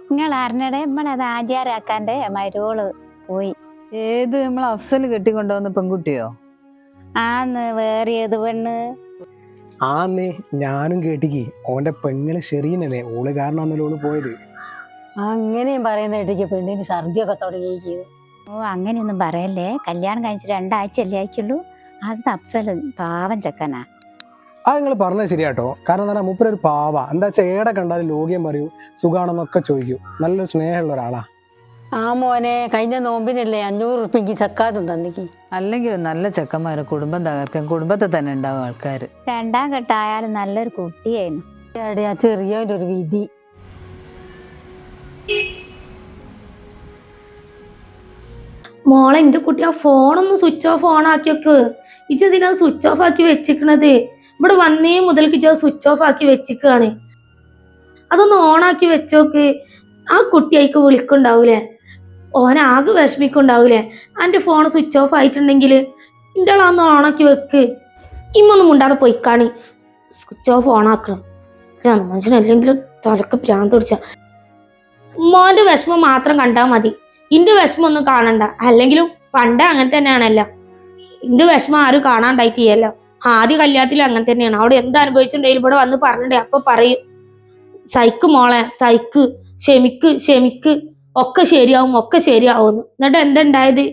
നിങ്ങൾ അറിഞ്ഞടെ നമ്മളത് ആചാരാക്കാന്റെ മരോള് പോയി. ഏത് നമ്മൾ അഫ്സല് കെട്ടിക്കൊണ്ടുവന്ന പെൺകുട്ടിയോ? ആന്ന് വേറെ ഏത് പെണ്ണ്? ആന്നേ ഞാനും കേട്ടിക്ക് ഓന്റെ പെങ്ങള് ഷെറീനല്ലേ, ഓള് കാരണമാണല്ലോ ഓള് പോയത്. അങ്ങനെയും പറയുന്ന കേട്ടിക്ക് പെണ്ണിന് ഛർദിയൊക്കെ തുടങ്ങിയിരിക്കുന്നത്. ഓ അങ്ങനെയൊന്നും പറയല്ലേ, കല്യാണം കഴിച്ചിട്ട് 2 ആഴ്ചയല്ലേ ആയിക്കുള്ളൂ. അത് അഫ്സല് പാവം ചെക്കനാ. അത് നിങ്ങൾ പറഞ്ഞത് ശരിയാട്ടോ. കാരണം എന്താ പറയുക, മൂപ്പര് ഒരു പാവ. എന്താ വെച്ചാൽ ഏടെ കണ്ടാലും ലോകിയം പറയൂ, സുഖാണെന്നൊക്കെ ചോദിക്കൂ. നല്ലൊരു സ്നേഹമുള്ള ഒരാളാ. ആ മോനെ കഴിഞ്ഞ നോമ്പിനല്ലേ 500 ഉറുപ്പിക്ക് ചക്കാതും തന്നിക്ക്. അല്ലെങ്കിലും നല്ല ചെക്കന്മാരെ കുടുംബം തകർക്കാൻ കുടുംബത്തിൽ തന്നെ ഉണ്ടാവും ആൾക്കാർ. 2ാം കെട്ടായാലും നല്ലൊരു കുട്ടിയായിരുന്നു. ആ ചെറിയവൻ്റെ ഒരു വിധി. മോളെ എൻ്റെ കുട്ടി ആ ഫോണൊന്ന് സ്വിച്ച് ഓഫ് ആക്കി വെക്ക്. ഇജെന്തിനാ സ്വിച്ച് ഓഫ് ആക്കി വെച്ചിക്കണത്? ഇവിടെ വന്നേ മുതൽക്ക് ഇജ സ്വിച്ച് ഓഫ് ആക്കി വെച്ചിക്കാണ്. അതൊന്ന് ഓണാക്കി വെച്ചോക്ക്. ആ കുട്ടി അയക്ക് വിളിക്കുണ്ടാവൂലേ, ഓനാകെ വിഷമിക്കുണ്ടാവൂലേ. എൻ്റെ ഫോൺ സ്വിച്ച് ഓഫ് ആയിട്ടുണ്ടെങ്കിൽ എൻ്റെ ആളൊന്ന് ഓണാക്കി വെക്ക്. ഇമ്മൊന്നും മുണ്ടാതെ പോയിക്കാണി. Switch off ഓണാക്കണം. മനുഷ്യനല്ലെങ്കിൽ തലക്ക് ഭ്രാന്ത് പിടിച്ച. മോൻ്റെ വിഷമം മാത്രം കണ്ടാൽ മതി, ഇന്റെ വിഷമം ഒന്നും കാണണ്ട. അല്ലെങ്കിലും പണ്ട് അങ്ങനെ തന്നെയാണല്ലോ, ഇന്റെ വിഷമം ആരും കാണാണ്ടായിട്ടില്ലല്ലോ. ആദ്യ കല്യാണത്തിലും അങ്ങനെ തന്നെയാണ്. അവിടെ എന്ത് അനുഭവിച്ചിട്ടുണ്ടെങ്കിലും ഇവിടെ വന്ന് പറഞ്ഞിട്ടേ അപ്പൊ പറയും, സൈക്ക് മോളെ സൈക്ക്, ക്ഷമിക്ക് ക്ഷമിക്ക്, ഒക്കെ ശരിയാവും ഒക്കെ ശരിയാവുന്നു. എന്നിട്ട് എന്തുണ്ടായത്?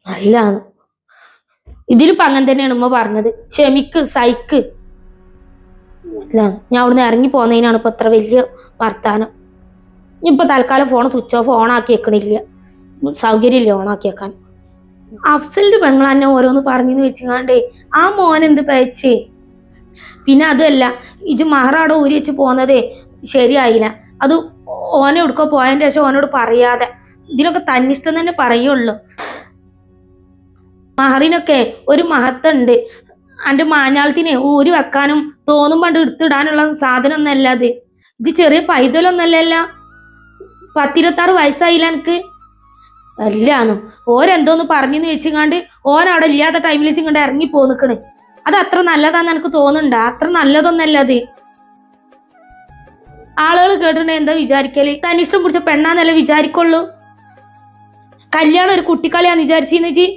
നല്ലതാണ്. ഇതിലിപ്പോ അങ്ങനെ തന്നെയാണ് ഉമ്മ പറഞ്ഞത്, ക്ഷമിക്ക് സൈക്ക്. അല്ല, ഞാൻ അവിടുന്ന് ഇറങ്ങി പോന്നതിനാണ് ഇപ്പൊ അത്ര വലിയ വർത്താനം. ഇപ്പൊ തൽക്കാലം ഫോൺ സ്വിച്ച് ഓഫ് ഓണാക്കി വെക്കണില്ല, സൗകര്യമില്ല ഓണാക്കി വെക്കാൻ. അഫ്സലിന്റെ പെങ്ങളന്നെ ഓരോന്ന് പറഞ്ഞെന്ന് വെച്ചാണ്ടേ ആ മോൻ എന്ത് പയച്ചേ. പിന്നെ അതുമല്ല, ഇജ് മഹറാടെ ഊരി വെച്ച് പോന്നതേ ശരിയായില്ല. അത് ഓനെ എടുക്കോ പോയതിന്റെ ശേഷം ഓനോട് പറയാതെ, ഇതിനൊക്കെ തന്നിഷ്ടം തന്നെ പറയുള്ളൂ. മഹറിനൊക്കെ ഒരു മഹത്തുണ്ട്. എൻ്റെ മാഞ്ഞാളത്തിനെ ഊരി വെക്കാനും തോന്നും പണ്ട് എടുത്തിടാനുള്ള സാധനം ഒന്നല്ല അത്. ഇത് ചെറിയ പൈതലൊന്നല്ലല്ല. 10-26 വയസ്സായില്ല എനിക്ക്. അല്ലാന്നു ഓരെന്തോന്ന് പറഞ്ഞെന്ന് വെച്ചിങ്ങാണ്ട് ഓനവിടെ ഇല്ലാത്ത ടൈമിൽ വെച്ചിങ്ങാണ്ട് ഇറങ്ങി പോന്നിക്കണ്. അത് അത്ര നല്ലതാന്ന് എനിക്ക് തോന്നുന്നുണ്ട്? അത്ര നല്ലതൊന്നല്ല അത്. ആളുകൾ കേട്ടിട്ടുണ്ടെ എന്താ വിചാരിക്കല്? തന്നിഷ്ടം പിടിച്ച പെണ്ണാന്നല്ല വിചാരിക്കുള്ളൂ. കല്യാണം ഒരു കുട്ടിക്കളിയാന്ന് വിചാരിച്ചിന്ന് ഇജി?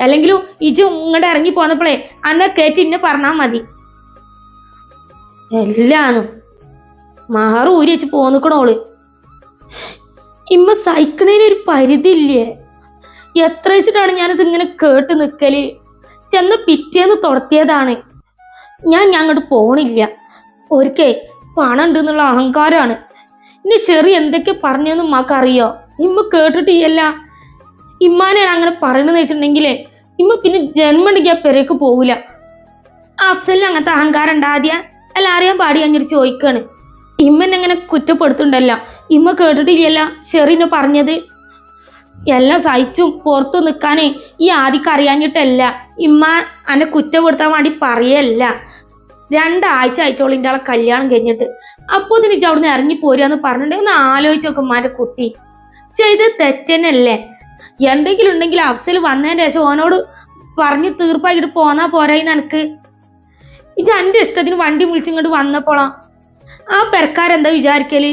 അല്ലെങ്കിലും ഇജ് ഇങ്ങോട്ട് ഇറങ്ങി പോന്നപ്പോഴേ അന്നെ കേറ്റി ഇന്നെ പറഞ്ഞാൽ മതി. എല്ലാന്നും മഹർ ഊരി വെച്ച് പോന്നിക്കണോള്. ഇമ്മ സഹിക്കണേനൊരു പരിധി ഇല്ലേ? എത്ര വെച്ചിട്ടാണ് ഞാനിത് ഇങ്ങനെ കേട്ട് നിക്കല്? ചെന്ന് പിറ്റേന്ന് തുടത്തിയതാണ്. ഞാൻ അങ്ങോട്ട് പോണില്ല. ഒരിക്കേ പണം ഉണ്ട് എന്നുള്ള അഹങ്കാരമാണ്. ഇനി ചെറിയ എന്തൊക്കെ പറഞ്ഞെന്ന് ഉമ്മാക്കറിയോ? ഇമ്മ കേട്ടിട്ടില്ല. ഇമ്മാനെയാണ് അങ്ങനെ പറയണെന്ന് വെച്ചിട്ടുണ്ടെങ്കിലേ ഇമ്മ പിന്നെ ജന്മണ്ടെങ്കിൽ ആ പെരേക്ക് പോവില്ല. അഫ്സലിന് അങ്ങനത്തെ അഹങ്കാരം ഉണ്ടാദ്യ അല്ല അറിയാൻ പാടി അങ്ങനെ ചോദിക്കാണ്. ഇമ്മനെ അങ്ങനെ കുറ്റപ്പെടുത്തുണ്ടല്ലോ. ഇമ്മ കേട്ടിട്ടില്ല ഷെറിനെ പറഞ്ഞത്? എല്ലാം സഹിച്ചും പുറത്തു നിൽക്കാനേ ഈ ആദ്യം അറിയാഞ്ഞിട്ടല്ല, ഇമ്മ എന്നെ കുറ്റപ്പെടുത്താൻ വേണ്ടി പറയല്ല. 2 ആഴ്ച ആയിട്ടോളം ഇൻ്റെ ആളെ കല്യാണം കഴിഞ്ഞിട്ട്. അപ്പോൾ തിരിച്ച് അവിടുന്ന് ഇറങ്ങി പോരുകയെന്ന് പറഞ്ഞിട്ടുണ്ടെങ്കിൽ ഒന്ന് ആലോചിച്ച് നോക്കും ഉമ്മാൻ്റെ കുട്ടി. ചെയ്ത് തെറ്റന്നല്ലേ? എന്തെങ്കിലും ഉണ്ടെങ്കിൽ അഫ്സൽ വന്നതിന് ശേഷം ഓനോട് പറഞ്ഞ് തീർപ്പാക്കിട്ട് പോന്നാ പോരായിന്ന് എനിക്ക്. ഇത് എൻ്റെ ഇഷ്ടത്തിന് വണ്ടി വിളിച്ചിങ്ങോട്ട് വന്നപ്പോളാ ആ പെരക്കാരെന്താ വിചാരിക്കല്?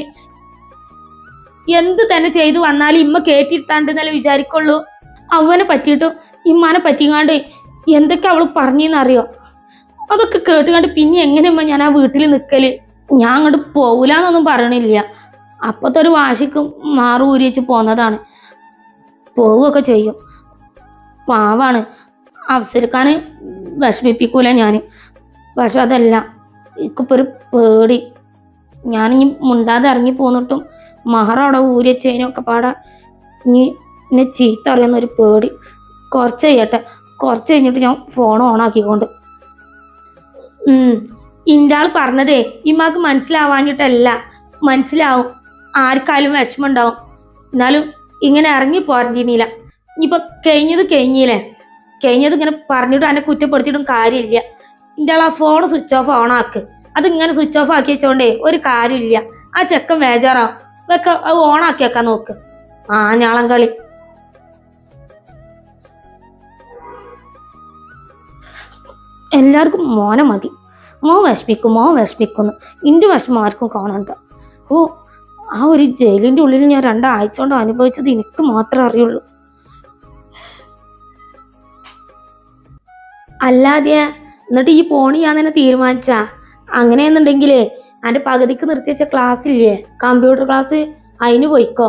എന്ത് തന്നെ ചെയ്തു വന്നാലും ഇമ്മ കേട്ടിരുത്താണ്ടെന്നല്ലേ വിചാരിക്കുള്ളൂ. അവനെ പറ്റിയിട്ടും ഇമ്മാനെ പറ്റിങ്ങാണ്ട് എന്തൊക്കെ അവള് പറഞ്ഞെന്നറിയോ? അതൊക്കെ കേട്ടുകണ്ട് പിന്നെ എങ്ങനെയമ്മ ഞാൻ ആ വീട്ടിൽ നിൽക്കല്? ഞാൻ അങ്ങോട്ട് പോകൂലെന്നൊന്നും പറയണില്ല. അപ്പത്തെ ഒരു വാശിക്കും മാറു ഊരി വെച്ച് പോന്നതാണ്. പോവുകയൊക്കെ ചെയ്യും. പാവാണ്. അഫ്സൽഖാന് വിഷമിപ്പിക്കൂല ഞാൻ. പക്ഷെ അതല്ല, എനിക്കിപ്പോൾ ഒരു പേടി. ഞാനിനി മുണ്ടാതെ ഇറങ്ങി പോന്നിട്ടും മഹർ അവിടെ ഊരി വെച്ചതിനൊക്കെ പാടാ ഇനി എന്നെ ചീത്ത അറിയുന്നൊരു പേടി. കുറച്ച് കഴിയട്ടെ, കുറച്ച് കഴിഞ്ഞിട്ട് ഞാൻ ഫോൺ ഓണാക്കിക്കൊണ്ട്. ഇൻ്റെ ആൾ പറഞ്ഞതേ ഇമ്മാക്ക് മനസ്സിലാവാഞ്ഞിട്ടല്ല, മനസ്സിലാവും. ആർക്കായാലും വിഷമം ഉണ്ടാവും. എന്നാലും ഇങ്ങനെ ഇറങ്ങി പോരണ്ടില്ല. ഇനിയിപ്പോൾ കഴിഞ്ഞത് കഴിഞ്ഞില്ലേ, കഴിഞ്ഞത് ഇങ്ങനെ പറഞ്ഞിട്ടും എന്നെ കുറ്റപ്പെടുത്തിയിട്ടും കാര്യമില്ല. ഇൻ്റെ ആൾ ആ ഫോൺ സ്വിച്ച് ഓഫ് ഓണാക്ക്. അതിങ്ങനെ സ്വിച്ച് ഓഫ് ആക്കി വെച്ചോണ്ടേ ഒരു കാര്യമില്ല. ആ ചെക്കൻ ബേജാറാവും. ഇതൊക്കെ അത് ഓണാക്കി വെക്കാൻ നോക്ക്. ഞാളം കളി. എല്ലാവർക്കും മോനെ മതി. മോൻ വിഷമിക്കുന്നു. എൻ്റെ വിഷമം ആർക്കും കാണണ്ട. ഓ, ആ ഒരു ജയിലിൻ്റെ ഉള്ളിൽ ഞാൻ 2 ആഴ്ച കൊണ്ട് അനുഭവിച്ചത് എനിക്ക് മാത്രമേ അറിയുള്ളൂ. അല്ലാതെ എന്നിട്ട് ഈ പോണി ഞാൻ തന്നെ തീരുമാനിച്ചാ? അങ്ങനെയെന്നുണ്ടെങ്കിലേ എൻ്റെ പകുതിക്ക് നിർത്തിവെച്ച ക്ലാസ്സില്ലേ, കമ്പ്യൂട്ടർ ക്ലാസ്, അതിന് പോയിക്കോ.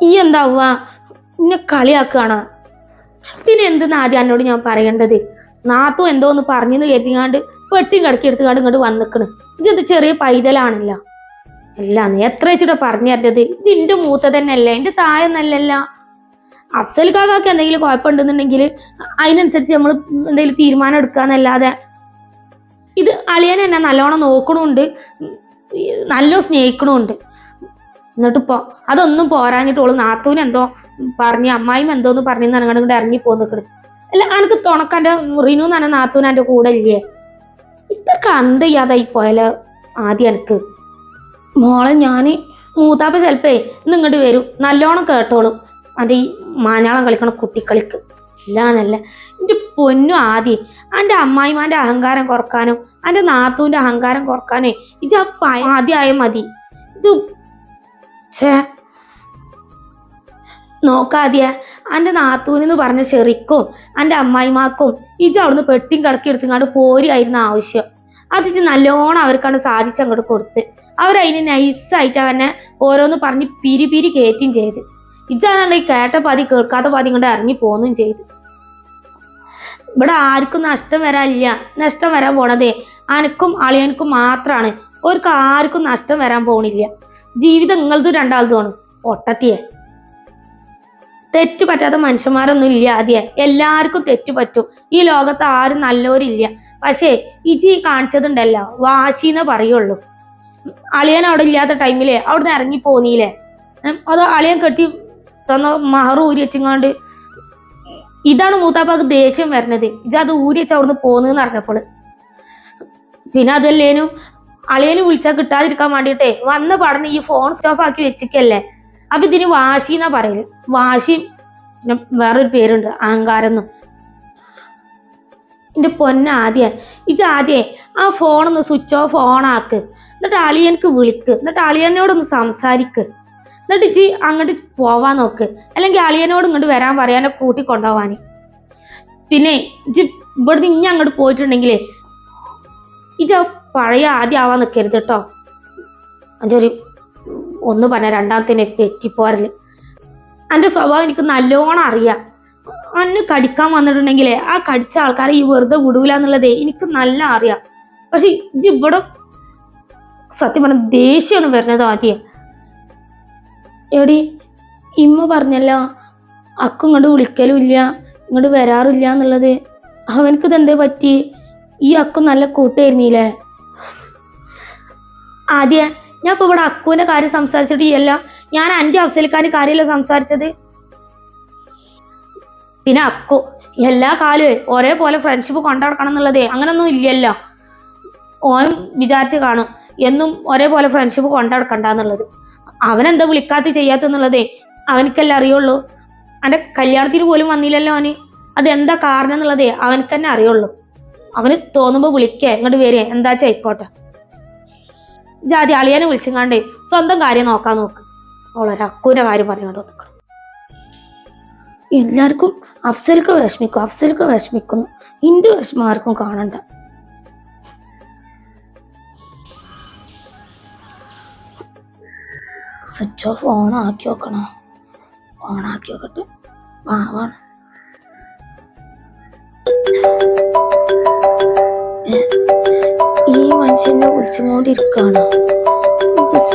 ഈ എന്താവുക, എന്നെ കളിയാക്കുകയാണ്. പിന്നെ എന്തെന്ന് ആദ്യം എന്നോട് ഞാൻ പറയേണ്ടത്? നാത്തും എന്തോന്ന് പറഞ്ഞെന്ന് കരുതിങ്ങാണ്ട് പെട്ടിയും കിടക്കി എടുത്തുകൊണ്ട് ഇങ്ങോട്ട് വന്നിക്കണ്. ഇതെന്ത് ചെറിയ പൈതലാണല്ലോ. അല്ലാന്ന് എത്ര വെച്ചിട്ടാ പറഞ്ഞു തരേണ്ടത്? ഇതിൻ്റെ മൂത്ത തന്നെ അല്ലേ, എൻ്റെ താഴെന്നല്ലല്ല. അഫ്സൽ കാക്കാക്ക് എന്തെങ്കിലും കുഴപ്പമുണ്ടെന്നുണ്ടെങ്കിൽ അതിനനുസരിച്ച് നമ്മൾ എന്തെങ്കിലും തീരുമാനം എടുക്കാന്നല്ലാതെ, ഇത് അളിയൻ എന്നെ നല്ലോണം നോക്കണമുണ്ട്, നല്ലോണം സ്നേഹിക്കണമുണ്ട്. എന്നിട്ടിപ്പോൾ അതൊന്നും പോരാഞ്ഞിട്ടോളൂ നാത്തൂന് എന്തോ പറഞ്ഞ്, അമ്മായിയും എന്തോന്ന് പറഞ്ഞെന്ന് അങ്ങോട്ട് ഇറങ്ങി പോന്നിക്കണ്. അല്ല, എനിക്ക് തുണക്കാൻ്റെ റിനു എന്ന് പറഞ്ഞ നാത്തൂന് എൻ്റെ കൂടെ ഇല്ലേ? ഇതൊക്കെ അന്ത ചെയ്യാതായി പോയാലോ ആദ്യം എനിക്ക്. മോളെ ഞാൻ മൂത്താപ്പ ചിലപ്പേ ഇങ്ങോട്ട് വരും, നല്ലോണം കേട്ടോളും എൻ്റെ ഈ മാഞ്ഞാളം കളിക്കണ കുട്ടിക്കളിക്ക്. ഇല്ലാന്നല്ല എൻ്റെ പൊന്നു ആദ്യം എൻ്റെ അമ്മായിമാൻ്റെ അഹങ്കാരം കുറക്കാനും എൻ്റെ നാത്തൂൻ്റെ അഹങ്കാരം കുറക്കാനേ ഇത് ആദ്യമായ മതി. ഇത് നോക്കാദ്യ എൻ്റെ നാത്തൂനെന്ന് പറഞ്ഞ ഷെറിക്കും എൻ്റെ അമ്മായിമാക്കും ഇത് അവിടുന്ന് പെട്ടിയും കിടക്കി എടുത്തങ്ങാണ്ട് പോരിയായിരുന്നു ആവശ്യം. അത് നല്ലോണം അവർക്കാണ് സാധിച്ചങ്ങോട്ട് കൊടുത്ത്. അവരതിന് നൈസായിട്ട് തന്നെ ഓരോന്ന് പറഞ്ഞ് പിരി കയറ്റുകയും ചെയ്ത്. ഇതാണെങ്കിൽ കേട്ട പാതി കേൾക്കാത്ത പാതി കൊണ്ട് ഇറങ്ങി പോവുകയും ചെയ്തു. ഇവിടെ ആർക്കും നഷ്ടം വരാനില്ല. നഷ്ടം വരാൻ പോണതേ അനക്കും അളിയനക്കും മാത്രമാണ്. അവർക്ക് ആർക്കും നഷ്ടം വരാൻ പോണില്ല. ജീവിതം നിങ്ങളത് രണ്ടാളതുമാണ്. പൊട്ടത്തിയെ തെറ്റു പറ്റാത്ത മനുഷ്യന്മാരൊന്നും ഇല്ല. ആദ്യം എല്ലാവർക്കും തെറ്റു പറ്റും. ഈ ലോകത്ത് ആരും നല്ലവരില്ല. പക്ഷേ ഇജി കാണിച്ചതുണ്ടല്ലോ വാശിന്നേ പറയുള്ളൂ. അളിയൻ അവിടെ ഇല്ലാത്ത ടൈമിലെ അവിടുന്ന് ഇറങ്ങി പോന്നീലേ, അത് അളിയൻ കെട്ടി തന്ന മഹറ് ഊരി വെച്ചിങ്ങാണ്ട്. ഇതാണ് മൂത്താപ്പാക്ക് ദേഷ്യം വരുന്നത്. ഇജത് ഊരി വെച്ച് അവിടുന്ന് പോന്നെന്ന് പറഞ്ഞപ്പോൾ. പിന്നെ അതല്ലേനും അളിയന് വിളിച്ചാൽ കിട്ടാതിരിക്കാൻ വേണ്ടിയിട്ടേ വന്ന് പറഞ്ഞ് ഈ ഫോൺ സ്വിച്ച് ഓഫ് ആക്കി വെച്ചിക്കല്ലേ. അപ്പൊ ഇതിന് വാശി എന്നാ പറയല്. വാശി വേറൊരു പേരുണ്ട്, അഹങ്കാരെന്നും. എൻ്റെ പൊന്നാദ്യം ഇജാദ്യേ ആ ഫോണൊന്ന് സ്വിച്ച് ഓഫ് ഓണാക്ക്. എന്നിട്ട് അളിയനക്ക് വിളിക്ക്. എന്നിട്ട് അളിയനോടൊന്ന് സംസാരിക്ക്. എന്നിട്ട് ഇജി അങ്ങോട്ട് പോവാൻ നോക്ക്. അല്ലെങ്കിൽ അളിയനോട് ഇങ്ങോട്ട് വരാൻ പറയാനെ കൂട്ടി കൊണ്ടുപോവാൻ. പിന്നെ ഇജി ഇവിടുന്ന് ഇനി അങ്ങോട്ട് പോയിട്ടുണ്ടെങ്കിലേ ഇജ പഴയ ആദ്യം ആവാൻ നിൽക്കരുത് കേട്ടോ. എൻ്റെ ഒരു ഒന്ന് പറഞ്ഞ രണ്ടാമത്തേന് തെറ്റിപ്പോരല്. എൻ്റെ സ്വഭാവം എനിക്ക് നല്ലോണം അറിയാം. അന്ന് കടിക്കാൻ വന്നിട്ടുണ്ടെങ്കിലേ ആ കടിച്ച ആൾക്കാരെ ഈ വെറുതെ വിടൂല എന്നുള്ളതേ എനിക്ക് നല്ല അറിയാം. പക്ഷെ ഇജ് ഇവിടെ സത്യം പറഞ്ഞ ദേഷ്യമാണ് വരുന്നത് ആദ്യം. എടി ഇമ്മ പറഞ്ഞല്ലോ അക്കു ഇങ്ങോട്ട് വിളിക്കലും ഇല്ല, ഇങ്ങോട്ട് വരാറില്ല എന്നുള്ളത്. അവനക്കിത് എന്തേ പറ്റി? ഈ അക്കു നല്ല കൂട്ടായിരുന്നില്ലേ? ആദ്യ ഞാൻ ഇപ്പൊ ഇവിടെ അക്കുവിന്റെ കാര്യം സംസാരിച്ചിട്ടില്ല, ഞാൻ എൻ്റെ അഫ്സലിക്കാൻ്റെ കാര്യമല്ല സംസാരിച്ചത്. പിന്നെ അക്കു എല്ലാ കാലവും ഒരേപോലെ ഫ്രണ്ട്ഷിപ്പ് കൊണ്ടുനടക്കണം എന്നുള്ളതേ അങ്ങനൊന്നും ഇല്ലല്ലോ. ഓൻ വിചാരിച്ച് കാണും എന്നും ഒരേപോലെ ഫ്രണ്ട്ഷിപ്പ് കൊണ്ടുനടക്കണ്ടെന്നുള്ളത്. അവനെന്താ വിളിക്കാത്ത ചെയ്യാത്തെന്നുള്ളതേ അവനക്കെല്ലാം അറിയുള്ളൂ. എൻ്റെ കല്യാണത്തിന് പോലും വന്നില്ലല്ലോ അവന്. അതെന്താ കാരണം എന്നുള്ളതേ അവനക്ക് തന്നെ അറിയുള്ളൂ. അവന് തോന്നുമ്പോൾ വിളിക്കേ ഇങ്ങോട്ട് വരെ എന്താ ചെയ്ക്കോട്ടെ. ജാതി അളിയനെ വിളിച്ചങ്ങാണ്ട് സ്വന്തം കാര്യം നോക്കാൻ നോക്ക്. അവളൊരു അക്കൂൻ്റെ കാര്യം പറഞ്ഞുകൊണ്ട് നോക്കണം. എല്ലാവർക്കും അഫ്സൽക്ക് വിഷമിക്കുന്നു. എൻ്റെ വിഷമം ആർക്കും കാണണ്ട. സ്വിച്ച് ഓഫ് ഓണാക്കി നോക്കണം. ഓണാക്കി നോക്കട്ടെ. പാവാണ്. ഈ മനുഷ്യനെ വിളിച്ചുകൊണ്ടിരിക്കുകയാണ്.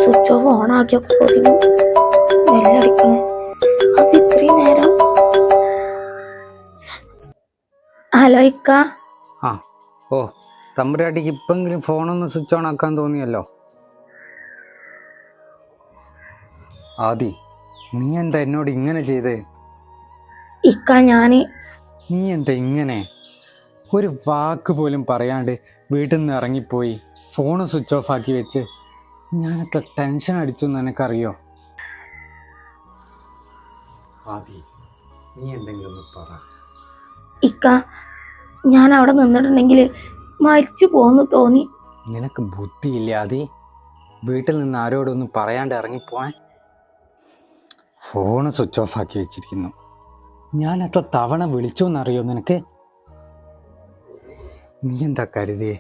Switch off ഓണാക്കിയപ്പോൾ വെല്ലടിക്കണേ. അത് ഇത്രയും നേരം. ഹലോ ഇക്ക. ഓ തമ്പുരാട്ടിക്ക് ഇപ്പെങ്കിലും ഫോണൊന്ന് സ്വിച്ച് ഓൺ ആക്കാൻ തോന്നിയല്ലോ. ആദി, നീ എന്താ എന്നോട് ഇങ്ങനെ ചെയ്തേ? ഇക്ക നീ എന്താ ഇങ്ങനെ ഒരു വാക്ക് പോലും പറയാണ്ട് വീട്ടിൽ നിന്ന് ഇറങ്ങിപ്പോയി ഫോണ് സ്വിച്ച് ഓഫ് ആക്കി വെച്ച് ഞാനത്ര ടെൻഷൻ അടിച്ചു എന്ന് എനിക്കറിയോ? ആദി, നീ എന്തെങ്കിലും ഒന്ന് പറ. ഇക്ക ഞാൻ അവിടെ നിന്നിട്ടുണ്ടെങ്കിൽ മരിച്ചു പോന്ന് തോന്നി. നിനക്ക് ബുദ്ധിയില്ലാതെ വീട്ടിൽ നിന്ന് ആരോടൊന്നും പറയാണ്ട് ഇറങ്ങിപ്പോവാൻ. ഫോണ് സ്വിച്ച് ഓഫ് ആക്കി വെച്ചിരിക്കുന്നു. ഞാൻ എത്ര തവണ വിളിച്ചു എന്നറിയോ നിനക്ക്? നീ എന്താ കരുതിയേ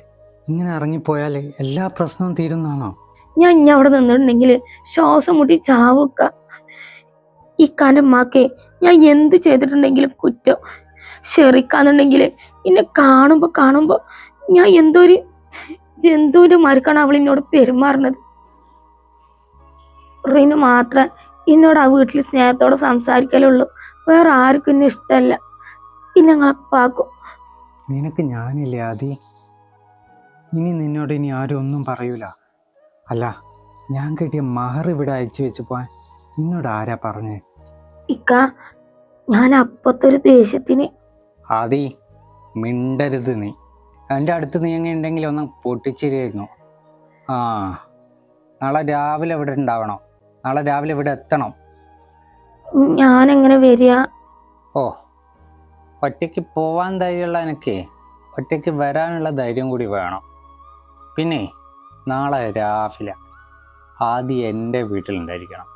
ഇങ്ങനെ ഇറങ്ങിപ്പോയാൽ എല്ലാ പ്രശ്നവും തീരുന്നാണോ? ഞാൻ ഇനി അവിടെ നിന്നിട്ടുണ്ടെങ്കിൽ ശ്വാസം മുട്ടി ചാവുക. ഇക്കാൻ്റെ അമ്മക്ക് ഞാൻ എന്ത് ചെയ്തിട്ടുണ്ടെങ്കിലും കുറ്റം. ഷെറിക്കാന്നുണ്ടെങ്കിൽ എന്നെ കാണുമ്പോൾ ഞാൻ എന്തോ ഒരു ജന്തുവിൻ്റെ മാർക്കാണ് അവൾ എന്നോട് പെരുമാറുന്നത്. റിനു മാത്രമേ എന്നോട് ആ വീട്ടിൽ സ്നേഹത്തോടെ സംസാരിക്കലുള്ളൂ. വേറെ ആർക്കും എന്നെ ഇഷ്ടമല്ല. പിന്നെ ഞങ്ങളപ്പാക്കും. നിനക്ക് ഞാനില്ലേ ആദി? ഇനി നിന്നോട് ഇനി ആരും ഒന്നും പറയൂല. അല്ല, ഞാൻ കിട്ടിയ മഹർ ഇവിടെ അയച്ചു വെച്ച് പോവാൻ നിന്നോട് ആരാ പറഞ്ഞേ? ഇക്ക, ഞാൻ അപ്പത്തെ ഒരു ദേഷ്യത്തിന്. ആദി, മിണ്ടരുത് നീ. എൻ്റെ അടുത്ത് നീ എങ്ങനെ ഉണ്ടെങ്കിൽ ഒന്ന് പൊട്ടിച്ചിരിയായിരുന്നു. ആ, നാളെ രാവിലെ ഇവിടെ ഉണ്ടാവണം. നാളെ രാവിലെ ഇവിടെ എത്തണം. ഞാനെങ്ങനെ വരിക? ഓ, ഒറ്റയ്ക്ക് പോവാൻ ധൈര്യമുള്ള എനിക്ക് ഒറ്റയ്ക്ക് വരാനുള്ള ധൈര്യം കൂടി വേണം. പിന്നെ നാളെ രാവിലെ ആദ്യം എൻ്റെ വീട്ടിലുണ്ടായിരിക്കണം.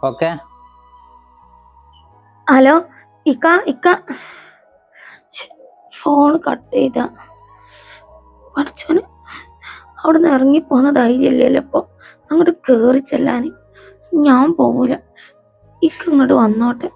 ഓക്കെ? ഹലോ ഇക്ക, ഫോൺ കട്ട് ചെയ്ത. പഠിച്ചോന് അവിടെ നിന്ന് ഇറങ്ങിപ്പോന്ന ധൈര്യമില്ലല്ലോ ഇപ്പോൾ അങ്ങോട്ട് കയറി ചെല്ലാൻ. ഞാൻ പോകൂല. ഇക്ക ഇങ്ങോട്ട് വന്നോട്ടെ.